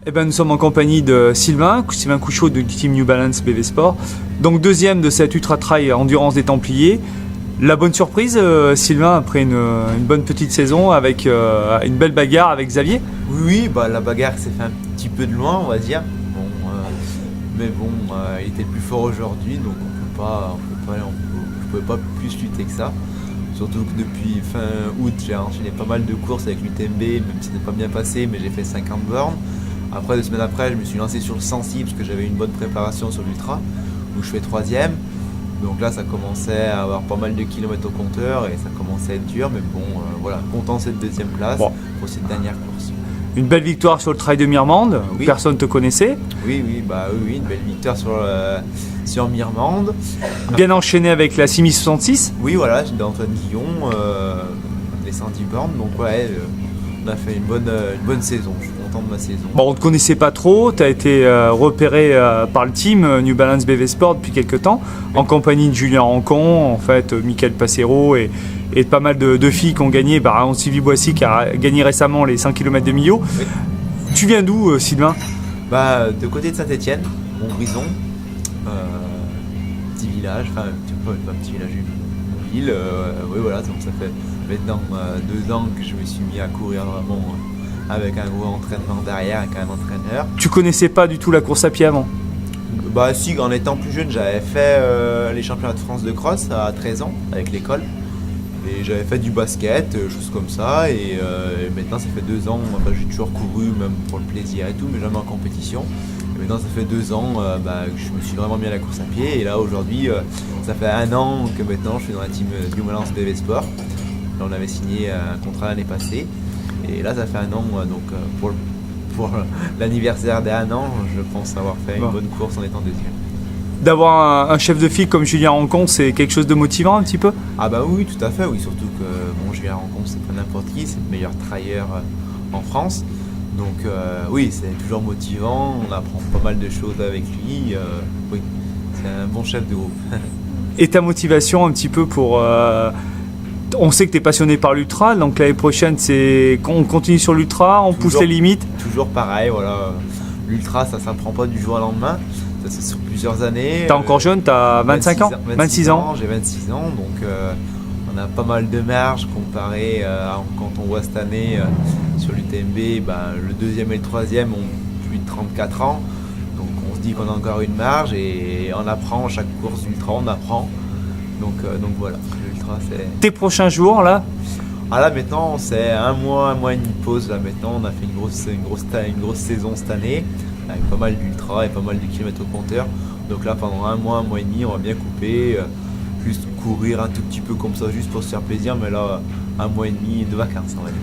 Eh ben, nous sommes en compagnie de Sylvain Couchot du team New Balance BV Sport. Donc deuxième de cette Ultra Trail Endurance des Templiers. La bonne surprise, Sylvain, après une bonne petite saison avec une belle bagarre avec Xavier. Oui, la bagarre s'est fait un petit peu de loin, on va dire. Mais bon, il était le plus fort aujourd'hui, donc je pouvais pas plus lutter que ça. Surtout que depuis fin août, j'ai enchaîné pas mal de courses avec l'UTMB, même si ce n'est pas bien passé, mais j'ai fait 50 bornes. Après, 2 semaines après, je me suis lancé sur le 106 parce que j'avais une bonne préparation sur l'ultra, où je fais 3ème. Donc là, ça commençait à avoir pas mal de kilomètres au compteur et ça commençait à être dur, mais bon, voilà, content de cette 2ème place pour cette dernière course. Une belle victoire sur le trail de Mirmande, où personne ne te connaissait. Oui, une belle victoire sur Mirmande. Bien enchaîné avec la 6066. Oui, voilà, j'étais Antoine Guillon, les 110 bornes, donc ouais, on a fait une bonne saison. Je suis content de ma saison. Bon, on ne te connaissait pas trop, tu as été repéré par le team New Balance BV Sport depuis quelques temps, en compagnie de Julien Rancon, en fait, Mickaël Passero et pas mal de filles qui ont gagné, Sylvie Boissy qui a gagné récement les 5 km de Millau. Oui. Tu viens d'où, Sylvain ? De côté de Saint-Étienne, Montbrison, petit village, enfin un petit village, une ville, oui voilà, donc ça fait maintenant 2 ans que je me suis mis à courir vraiment avec un gros entraînement derrière, avec un entraîneur. Tu connaissais pas du tout la course à pied avant ? Si, en étant plus jeune, j'avais fait les championnats de France de cross à 13 ans avec l'école. Et j'avais fait du basket, choses comme ça, et maintenant ça fait 2 ans, j'ai toujours couru, même pour le plaisir et tout, mais jamais en compétition. Et maintenant ça fait 2 ans que je me suis vraiment mis à la course à pied, et là aujourd'hui, ça fait 1 an que maintenant je suis dans la team New Balance BV Sport. Là, on avait signé un contrat l'année passée, et là ça fait 1 an, donc pour l'anniversaire des 1 an, je pense avoir fait une bonne course en étant 2ème. D'avoir un chef de file comme Julien Rancon, c'est quelque chose de motivant un petit peu ? Oui, tout à fait, oui, surtout que Julien Rancon, c'est pas n'importe qui, c'est le meilleur trailer en France. Donc oui, c'est toujours motivant, on apprend pas mal de choses avec lui, oui, c'est un bon chef de groupe. Et ta motivation un petit peu pour... on sait que tu es passionné par l'ultra, donc l'année prochaine, c'est qu'on continue sur l'ultra, on pousse les limites. Toujours pareil, voilà. L'ultra, ça s'apprend pas du jour au lendemain. Ça, c'est sur plusieurs années. T'es encore jeune, t'as 25 ans 26 ans. J'ai 26 ans, donc on a pas mal de marge comparé quand on voit cette année sur l'UTMB, le 2e et le 3e ont plus de 34 ans. Donc on se dit qu'on a encore une marge et on apprend, chaque course d'ultra on apprend. Donc voilà, l'ultra c'est... Tes prochains jours là ? Là maintenant c'est 1 mois et demi de pause. Là maintenant on a fait une grosse saison cette année, avec pas mal d'ultra et pas mal de kilomètres au compteur. Donc là pendant 1 mois et demi on va bien couper, juste courir un tout petit peu comme ça juste pour se faire plaisir, mais là 1 mois et demi de vacances on va dire.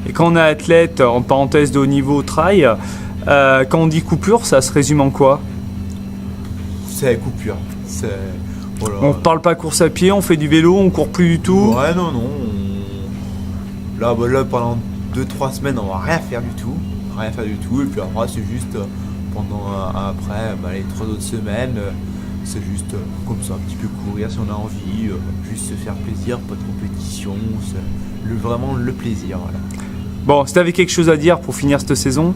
Et quand on est athlète, en parenthèse de haut niveau trail, quand on dit coupure, ça se résume en quoi ? C'est coupure, voilà. On ne parle pas course à pied, on fait du vélo, on court plus du tout ? Ouais non, là pendant 2-3 semaines on va rien faire du tout, et puis après c'est juste après les 3 autres semaines, c'est juste comme ça, un petit peu courir si on a envie, juste se faire plaisir, pas de compétition, c'est vraiment le plaisir, voilà. Bon, si tu avais quelque chose à dire pour finir cette saison ?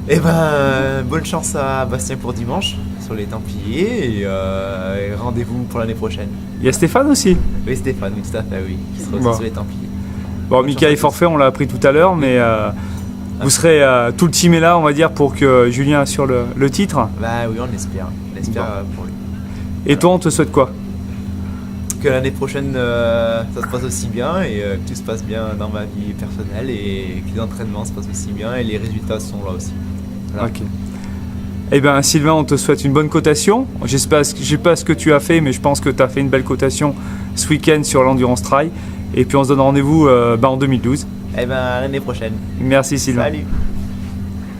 Bonne chance à Bastien pour dimanche sur les Templiers, et rendez-vous pour l'année prochaine. Il y a Stéphane aussi ? Oui, Stéphane, oui, tout à fait, oui, qui sera sur les Templiers. Bon, Mickaël est forfait, on l'a appris tout à l'heure, mais vous serez, tout le team est là, on va dire, pour que Julien assure le titre ? Oui, on espère pour lui. Et toi, on te souhaite quoi ? Que l'année prochaine, ça se passe aussi bien, et que tout se passe bien dans ma vie personnelle, et que les entraînements se passent aussi bien, et les résultats sont là aussi. Voilà. Ok. Eh bien, Sylvain, on te souhaite une bonne cotation. Je sais pas ce que tu as fait, mais je pense que tu as fait une belle cotation ce week-end sur l'Endurance Trail. Et puis, on se donne rendez-vous en 2012. L'année prochaine. Merci, Sylvain. Salut.